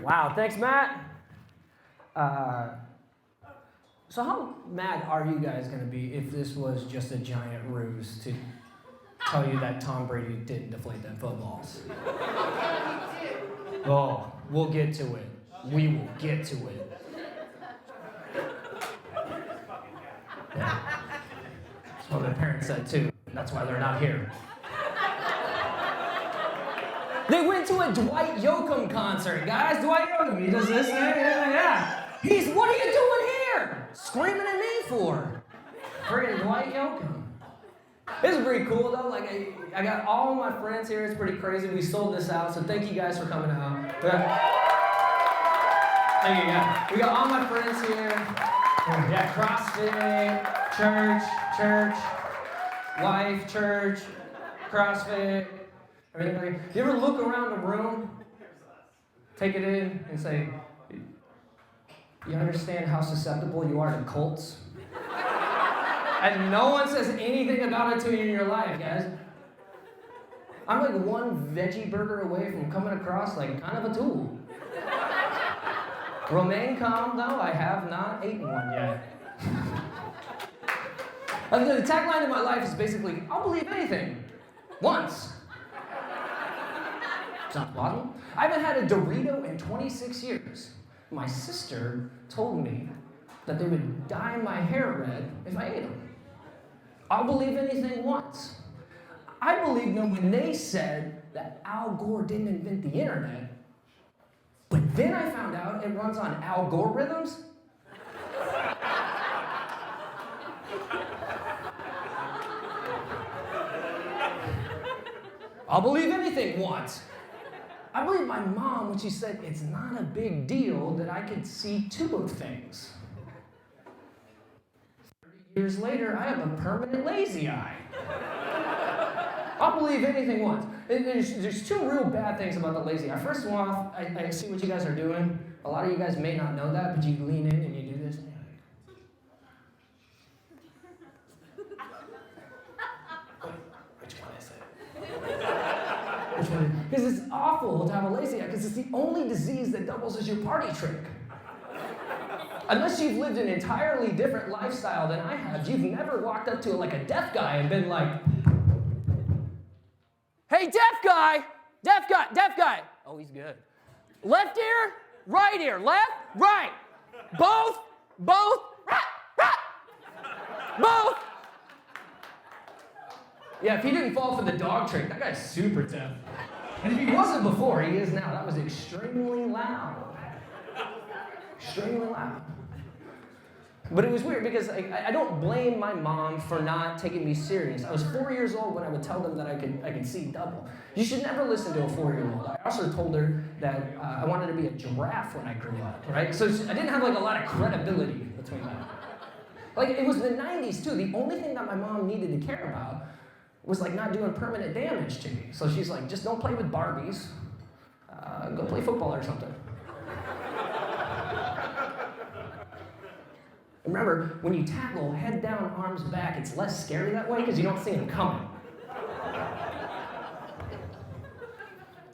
Wow, thanks, Matt. So how mad are you guys going to be if this was just a giant ruse to tell you that Tom Brady didn't deflate them footballs? Oh, we'll get to it. We will get to it. Yeah. That's what my parents said too. That's why they're not here. They went to a Dwight Yoakam concert, guys. Dwight Yoakam, he does this, yeah. What are you doing here? Screaming at me for? Friggin' Dwight Yoakam. This is pretty cool though. Like I got all my friends here. It's pretty crazy. We sold this out, so thank you guys for coming out. Thank you, yeah. We got all my friends here. Yeah, CrossFit, church, life, church, CrossFit. Everything. You ever look around the room, take it in, and say, you understand how susceptible you are to cults? And no one says anything about it to you in your life, guys. I'm like one veggie burger away from coming across like kind of a tool. Remain calm, though. I have not eaten one yet. The tagline of my life is basically, I'll believe anything. Once. Sounds plausible. I haven't had a Dorito in 26 years. My sister told me that they would dye my hair red if I ate them. I'll believe anything once. I believed them when they said that Al Gore didn't invent the internet, but then I found out it runs on algorithms. I'll believe anything once. I believe my mom when she said it's not a big deal that I could see tube things. 30 years later, I have a permanent lazy eye. I'll believe anything once. There's two real bad things about the lazy eye. First of all, I see what you guys are doing. A lot of you guys may not know that, but you lean in and you do this. And you're like, which one is it? Because it's awful to have a lazy eye, because it's the only disease that doubles as your party trick. Unless you've lived an entirely different lifestyle than I have, you've never walked up to like a deaf guy and been like, hey, deaf guy. Oh, he's good. Left ear, right ear, left, right. Both, both. Yeah, if he didn't fall for the dog trick, that guy's super deaf. And if he wasn't before, he is now. That was extremely loud. Extremely loud. But it was weird because I don't blame my mom for not taking me serious. I was 4 years old when I would tell them that I could see double. You should never listen to a 4-year-old. I also told her that I wanted to be a giraffe when I grew up, right? So I didn't have like a lot of credibility between that. Like it was the 90s too. The only thing that my mom needed to care about was like not doing permanent damage to me. So she's like, just don't play with Barbies. Go play football or something. Remember, when you tackle, head down, arms back, it's less scary that way because you don't see them coming.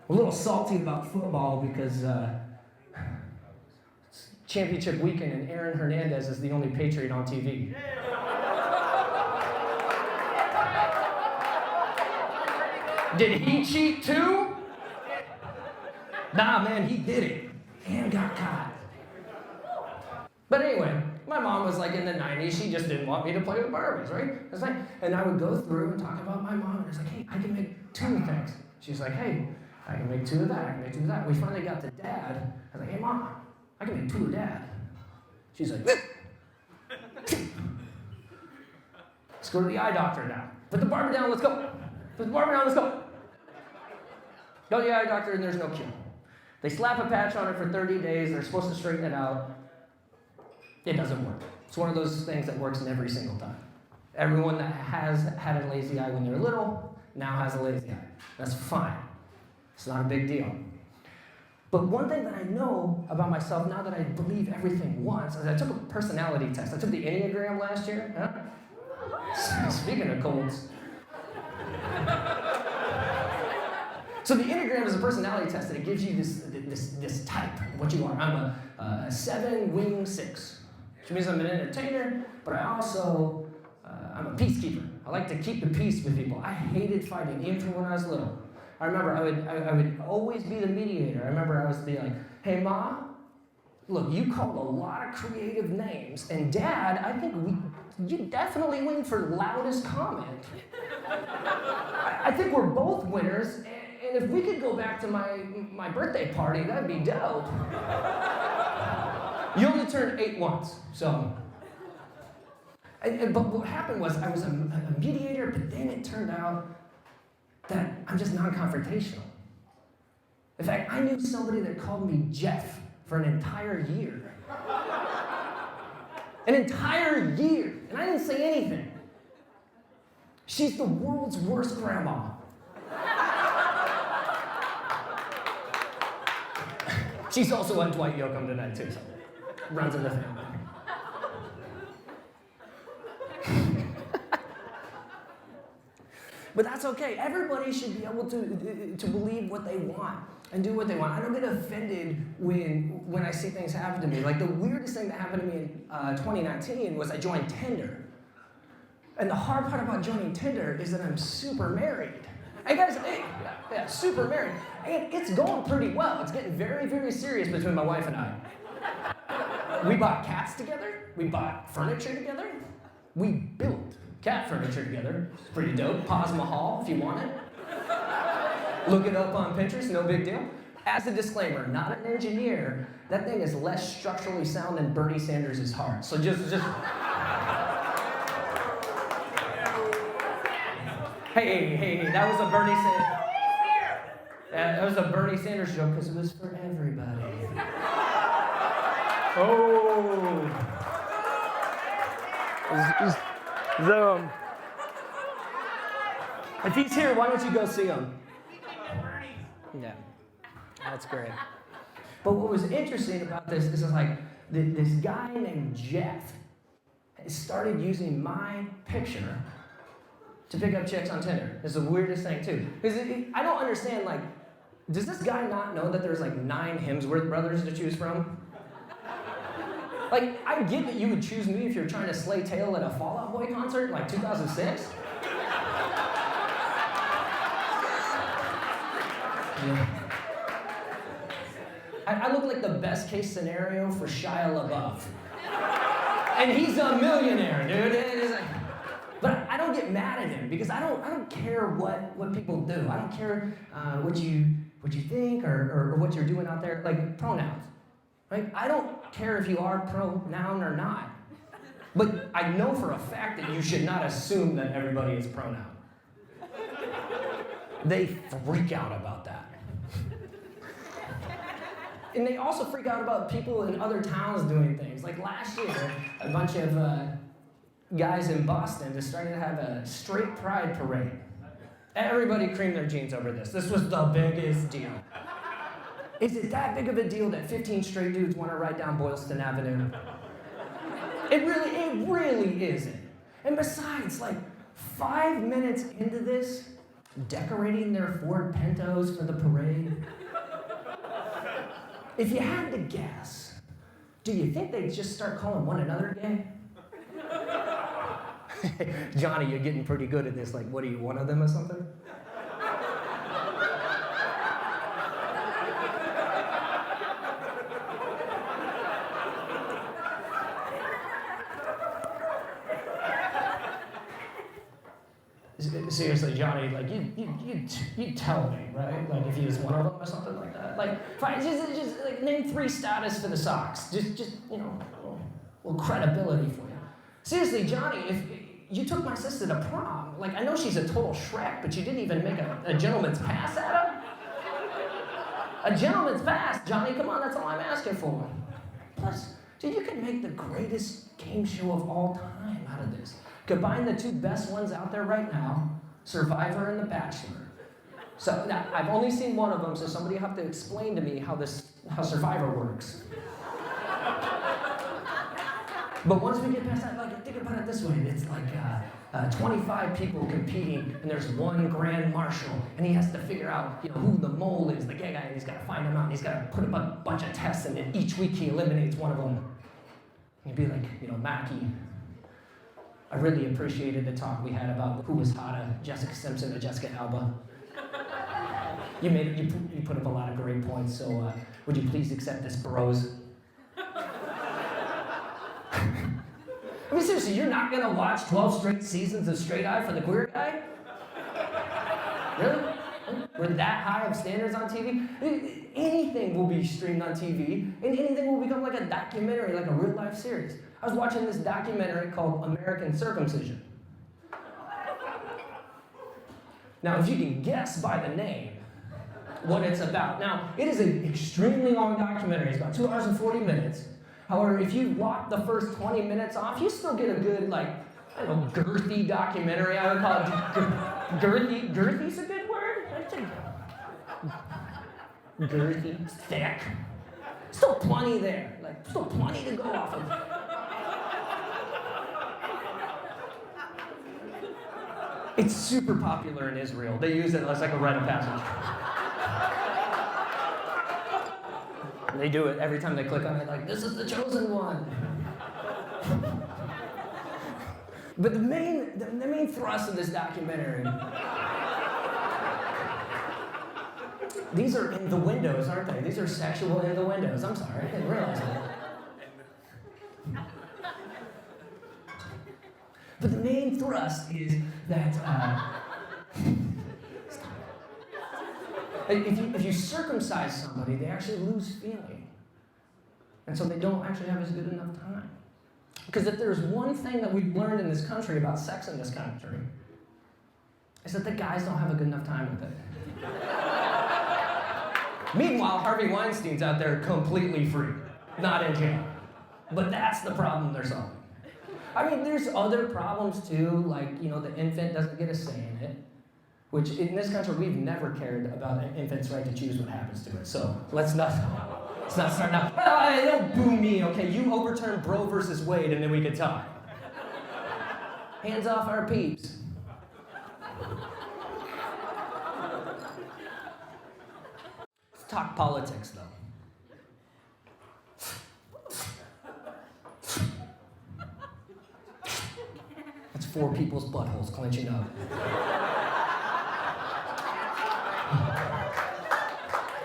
A little salty about football because it's championship weekend and Aaron Hernandez is the only Patriot on TV. Did he cheat too? Nah, man, he did it and got caught. But anyway, my mom was like in the 90s, she just didn't want me to play with Barbies, right? It's like, and I would go through and talk about my mom, and it's like, hey, I can make 2 things. She's like, hey, I can make 2 of that, I can make 2 of that. We finally got to Dad. I was like, hey, Mom, I can make 2 of Dad. She's like, let's go to the eye doctor now. Put the Barbie down, let's go. Put the Barbie down, let's go. Go to the eye doctor, and there's no cure. They slap a patch on it for 30 days. They're supposed to straighten it out. It doesn't work. It's one of those things that works every single time. Everyone that has had a lazy eye when they're little now has a lazy eye. That's fine. It's not a big deal. But one thing that I know about myself now that I believe everything once is I took a personality test. I took the Enneagram last year. Huh? Speaking of colds. So the Enneagram is a personality test, and it gives you this type of what you are. I'm a 7 wing 6, which means I'm an entertainer, but I'm a peacekeeper. I like to keep the peace with people. I hated fighting, even from when I was little. I remember I would always be the mediator. I remember I was be like, hey, Ma, look, you called a lot of creative names, and Dad, I think you definitely win for loudest comment. I think we're both winners, and if we could go back to my birthday party, that'd be dope. You only turned 8 once, so. But what happened was I was a mediator, but then it turned out that I'm just non-confrontational. In fact, I knew somebody that called me Jeff for an entire year. An entire year, and I didn't say anything. She's the world's worst grandma. She's also on Dwight Yoakam tonight, too, so runs in the family. But that's okay. Everybody should be able to believe what they want and do what they want. I don't get offended when I see things happen to me. Like the weirdest thing that happened to me in 2019 was I joined Tinder. And the hard part about joining Tinder is that I'm super married. Hey guys, yeah, super married. And it's going pretty well. It's getting very, very serious between my wife and I. We bought cats together. We bought furniture together. We built cat furniture together. It's pretty dope. Paz Mahal, if you want it. Look it up on Pinterest, no big deal. As a disclaimer, not an engineer. That thing is less structurally sound than Bernie Sanders' heart. So just. Hey, that was a Bernie Sanders. That was a Bernie Sanders joke because it was for everybody. Oh. So, if he's here, why don't you go see him? Yeah, that's great. But what was interesting about this is like this guy named Jeff started using my picture to pick up chicks on Tinder. It's the weirdest thing too. Because I don't understand, like, does this guy not know that there's like 9 Hemsworth brothers to choose from? Like, I get that you would choose me if you're trying to slay tail at a Fall Out Boy concert in like 2006. Yeah. I look like the best case scenario for Shia LaBeouf. And he's a millionaire, dude. It is like, but I don't get mad at him because I don't care what people do. I don't care what you think or what you're doing out there. Like pronouns, right? I don't care if you are pronoun or not. But I know for a fact that you should not assume that everybody is pronoun. They freak out about that. And they also freak out about people in other towns doing things. Like last year, a bunch of guys in Boston decided to have a straight pride parade. Everybody creamed their jeans over this. This was the biggest deal. Is it that big of a deal that 15 straight dudes want to ride down Boylston Avenue? It really isn't. And besides, like 5 minutes into this, decorating their Ford Pintos for the parade. If you had to guess, do you think they'd just start calling one another gay? Johnny, you're getting pretty good at this. Like, what are you, one of them or something? Seriously, Johnny, like you tell me, right? Like if he was one of them or something like that. Like, fine, just like name 3 status for the Sox. Just you know, a little credibility for you. Seriously, Johnny, if you took my sister to prom, like I know she's a total Shrek, but you didn't even make a gentleman's pass at her. A gentleman's pass, Johnny. Come on, that's all I'm asking for. Plus, dude, you could make the greatest game show of all time out of this. Combine the 2 best ones out there right now, Survivor and The Bachelor. So now, I've only seen one of them, so somebody will have to explain to me how Survivor works. But once we get past that, like, think about it this way. It's like 25 people competing, and there's one grand marshal, and he has to figure out, who the mole is, the gay guy, and he's got to find him out, and he's got to put a bunch of tests, and then each week he eliminates one of them. And you'd be like, Mackie, I really appreciated the talk we had about who was hotter, Jessica Simpson or Jessica Alba. You put up a lot of great points, so would you please accept this, bros? I mean, seriously, you're not going to watch 12 straight seasons of Straight Eye for the Queer Guy? Really? We're that high of standards on TV? Anything will be streamed on TV, and anything will become like a documentary, like a real-life series. I was watching this documentary called American Circumcision. Now, if you can guess by the name what it's about. Now, it is an extremely long documentary. It's about 2 hours and 40 minutes. However, if you lock the first 20 minutes off, you still get a good, girthy documentary. I would call it girthy. Girthy's a good word? Girthy. It's thick. Still plenty there. Still plenty to go off of. It's super popular in Israel. They use it as like a rite of passage. They do it every time they click on it, like, this is the chosen one. But the main thrust of this documentary, these are innuendos, aren't they? These are sexual innuendos. I'm sorry, I didn't realize that. But the main thrust is that if you circumcise somebody, they actually lose feeling. And so they don't actually have as good enough time. Because if there's one thing that we've learned in this country about sex in this country, it's that the guys don't have a good enough time with it. Meanwhile, Harvey Weinstein's out there completely free, not in jail. But that's the problem they're solving. I mean, there's other problems too, like, the infant doesn't get a say in it, which in this country, we've never cared about an infant's right to choose what happens to it. So let's not start now. Don't boo me, okay? You overturn Roe versus Wade and then we can talk. Hands off our peeps. Let's talk politics, though. That's 4 people's buttholes clenching up.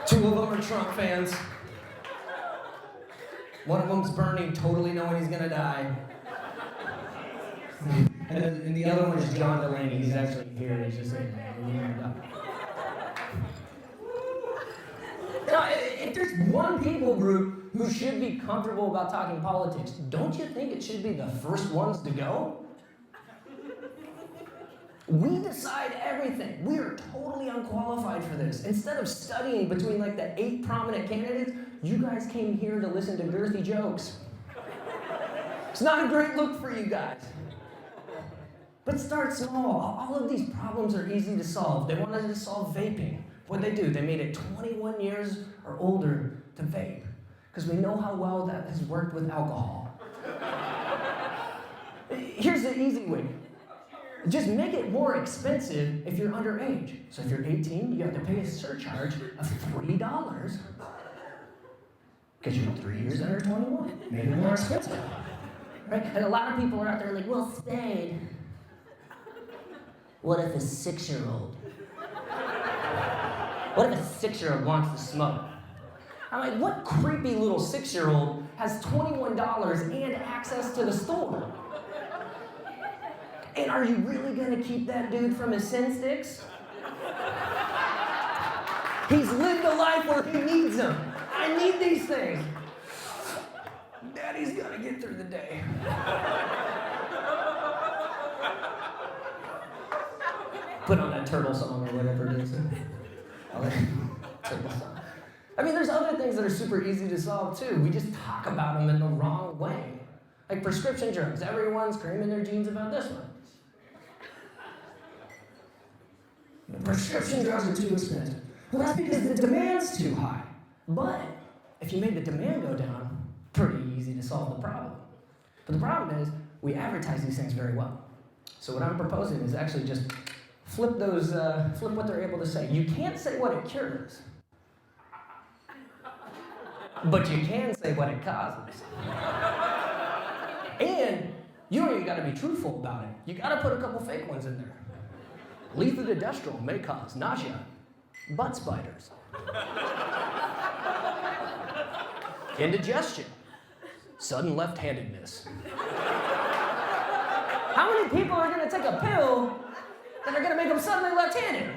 2 of them are Trump fans. One of them's Bernie, totally knowing he's gonna die. And the other one is John Delaney. He's actually here. He's just saying, if there's one people group who should be comfortable about talking politics, don't you think it should be the first ones to go? We decide everything. We are totally unqualified for this. Instead of studying between the 8 prominent candidates, you guys came here to listen to girthy jokes. It's not a great look for you guys. But start small. All of these problems are easy to solve. They wanted to solve vaping. What'd they do? They made it 21 years or older to vape. Because we know how well that has worked with alcohol. Here's the easy way. Just make it more expensive if you're underage. So if you're 18, you have to pay a surcharge of $3. Because you're 3 years under 21. Make it more expensive. Right? And a lot of people are out there like, well, Spade, what if a 6-year-old? What if a 6-year-old wants to smoke? I'm like, what creepy little 6-year-old has $21 and access to the store? And are you really gonna keep that dude from his sin sticks? He's lived a life where he needs them. I need these things. Daddy's gotta get through the day. Put on that turtle song or whatever it is. Turtle song. I mean, there's other things that are super easy to solve too. We just talk about them in the wrong way. Like prescription drugs. Everyone's creaming their jeans about this one. prescription drugs are too expensive. Well, that's because the demand's too high. But if you made the demand go down, pretty easy to solve the problem. But the problem is, we advertise these things very well. So what I'm proposing is actually just flip what they're able to say. You can't say what it cures, but you can say what it causes. And you don't even got to be truthful about it. You got to put a couple fake ones in there. Lethaldestrel may cause nausea, butt spiders, indigestion, sudden left-handedness. How many people are going to take a pill that are going to make them suddenly left-handed?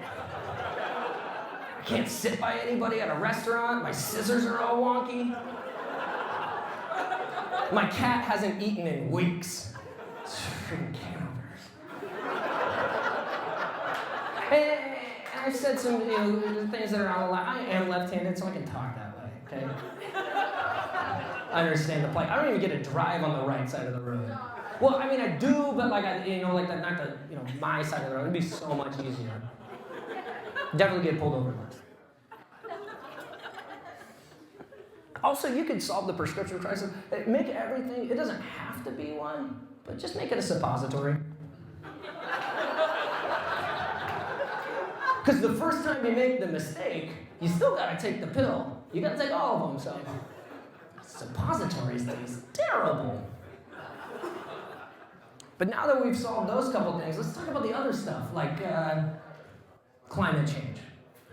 I can't sit by anybody at a restaurant. My scissors are all wonky. My cat hasn't eaten in weeks. It's freaking camembert. And I've said some things that are on the line. I am left-handed, so I can talk that way, okay? I understand the plight. I don't even get to drive on the right side of the road. Well, I mean, I do, but not my side of the road. It'd be so much easier. Definitely get pulled over less. Also, you can solve the prescription crisis. Make everything, it doesn't have to be one, but just make it a suppository. Because the first time you make the mistake, you still got to take the pill. You got to take all of them, so. Suppositories taste terrible. But now that we've solved those couple things, let's talk about the other stuff, like climate change.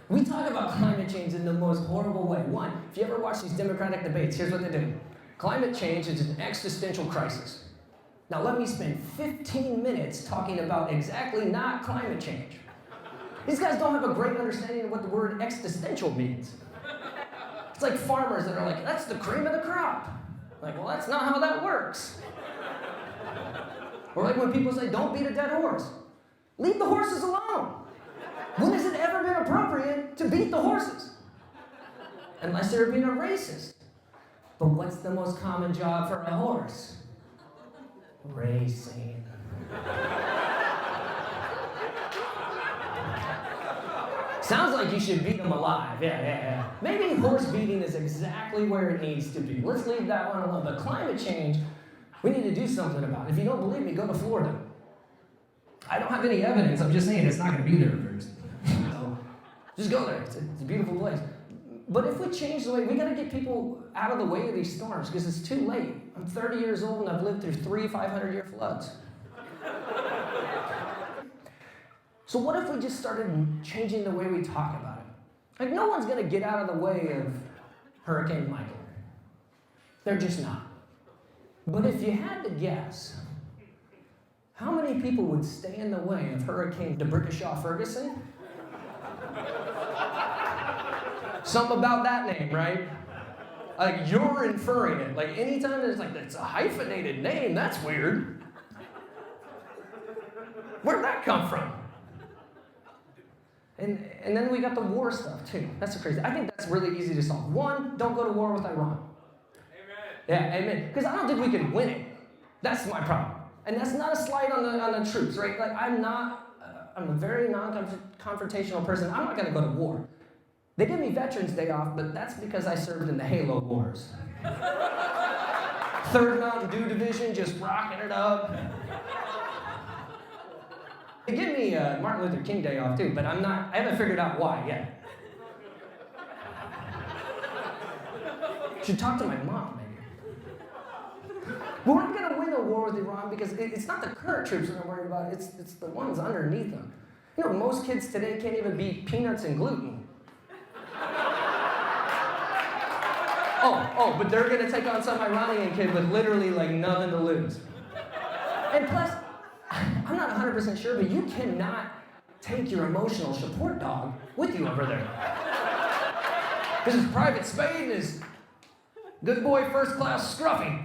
We talk about climate change in the most horrible way. One, if you ever watch these Democratic debates, here's what they do. Climate change is an existential crisis. Now let me spend 15 minutes talking about exactly not climate change. These guys don't have a great understanding of what the word existential means. It's like farmers that are like, that's the cream of the crop. Like, well, that's not how that works. Or like when people say, don't beat a dead horse. Leave the horses alone. When has it ever been appropriate to beat the horses? Unless they're being a racist. But what's the most common job for a horse? Racing. Sounds like you should beat them alive. Yeah. Maybe horse beating is exactly where it needs to be. Let's leave that one alone. But climate change, we need to do something about it. If you don't believe me, go to Florida. I don't have any evidence. I'm just saying it's not going to be there first. So just go there. It's a beautiful place. But if we change the way, we got to get people out of the way of these storms because it's too late. I'm 30 years old and I've lived through 3 500-year floods. So what if we just started changing the way we talk about it? Like, no one's going to get out of the way of Hurricane Michael. They're just not. But if you had to guess, how many people would stay in the way of Hurricane DeBrickashaw-Ferguson? Something about that name, right? Like, you're inferring it. Like, anytime there's like, it's a hyphenated name, that's weird. Where'd that come from? And then we got the war stuff, too. That's crazy. I think that's really easy to solve. One, don't go to war with Iran. Amen. Yeah, amen. Because I don't think we can win it. That's my problem. And that's not a slight on the troops, right? Like, I'm a very non-confrontational person. I'm not going to go to war. They give me Veterans Day off, but that's because I served in the Halo Wars. 3rd Mountain Dew Division, just rocking it up. They give me Martin Luther King Day off too, but I haven't figured out why yet. Should talk to my mom, maybe. But we're not going to win a war with Iran because it's not the current troops that I'm worried about, it's the ones underneath them. You know, most kids today can't even beat peanuts and gluten. But they're going to take on some Iranian kid with literally like nothing to lose. And plus, I'm not 100% sure, but you cannot take your emotional support dog with you over there. This is Private Spade and his good boy first class Scruffy.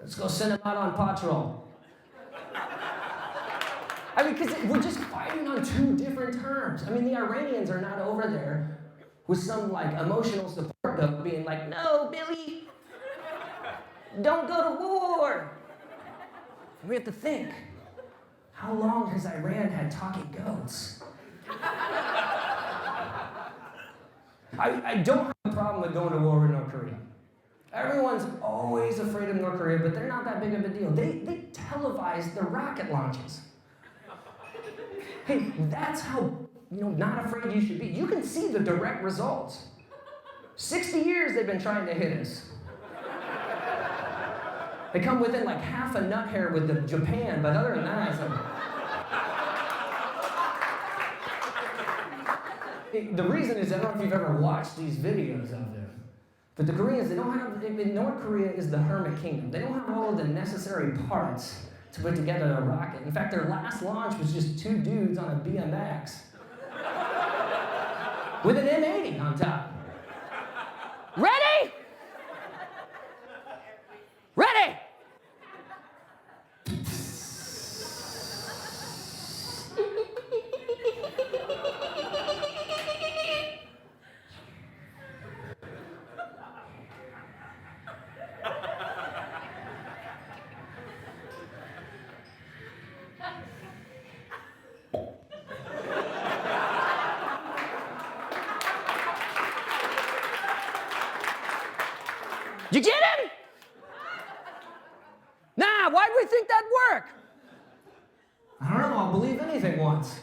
Let's go send him out on patrol. I mean, because we're just fighting on 2 different terms. I mean, the Iranians are not over there with some, like, emotional support dog being like, no, Billy, don't go to war. We have to think, how long has Iran had talking goats? I don't have a problem with going to war with North Korea. Everyone's always afraid of North Korea, but they're not that big of a deal. They televise the rocket launches. Hey, that's how not afraid you should be. You can see the direct results. 60 years they've been trying to hit us. They come within like half a nut hair with Japan, but other than that, it's like... The reason is, I don't know if you've ever watched these videos of them, but the Koreans, North Korea is the hermit kingdom. They don't have all of the necessary parts to put together a rocket. In fact, their last launch was just two dudes on a BMX with an M80 on top. Ready? Ready? You get him? Nah, why do we think that'd work? I don't know, I'll believe anything once.